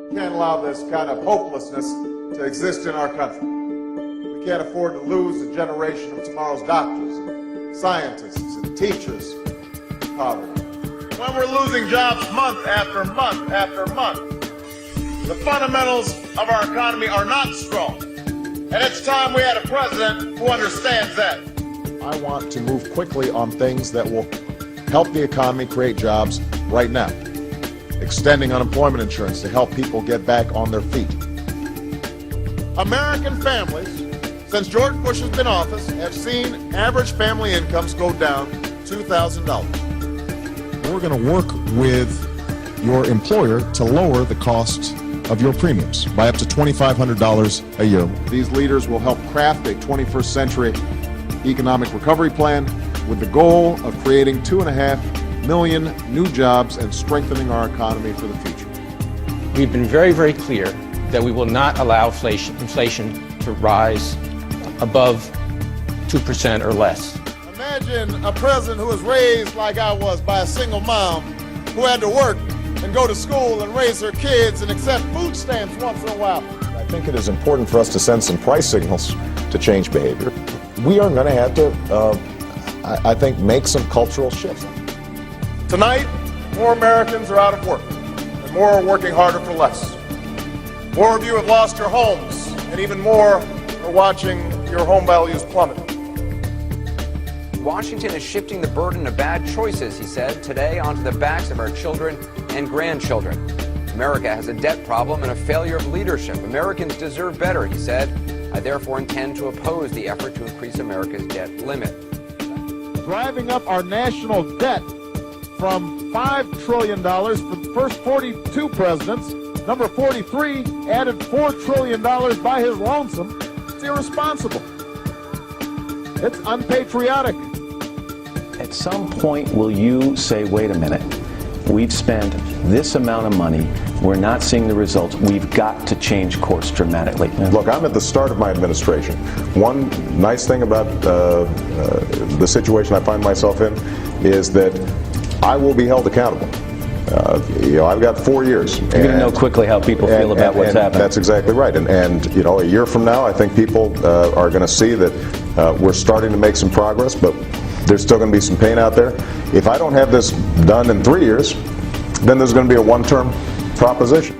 We can't allow this kind of hopelessness to exist in our country. We can't afford to lose a generation of tomorrow's doctors, and scientists, and teachers to poverty. When we're losing jobs month after month after month, the fundamentals of our economy are not strong. And it's time we had a president who understands that. I want to move quickly on things that will help the economy create jobs right now. Extending unemployment insurance to help people get back on their feet. American families, since George Bush has been in office, have seen average family incomes go down $2,000. We're going to work with your employer to lower the cost of your premiums by up to $2,500 a year. These leaders will help craft a 21st century economic recovery plan with the goal of creating 2.5 million new jobs and strengthening our economy for the future. We've been very, very clear that we will not allow inflation to rise above 2% or less. Imagine a president who was raised like I was by a single mom who had to work and go to school and raise her kids and accept food stamps once in a while. I think it is important for us to send some price signals to change behavior. We are going to have to, I think, make some cultural shifts. Tonight, more Americans are out of work, and more are working harder for less. More of you have lost your homes, and even more are watching your home values plummet. Washington is shifting the burden of bad choices, he said, today onto the backs of our children and grandchildren. America has a debt problem and a failure of leadership. Americans deserve better, he said. I therefore intend to oppose the effort to increase America's debt limit. Driving up our national debt from $5 trillion for the first 42 presidents, number 43 added $4 trillion by his lonesome. It's irresponsible. It's unpatriotic. At some point, will you say, wait a minute, we've spent this amount of money, we're not seeing the results, we've got to change course dramatically? Look, I'm at the start of my administration. One nice thing about the situation I find myself in is that I will be held accountable. I've got 4 years. You're going to know quickly how people feel about what's happening. That's exactly right. And a year from now, I think people are going to see that we're starting to make some progress, but there's still going to be some pain out there. If I don't have this done in 3 years, then there's going to be a one-term proposition.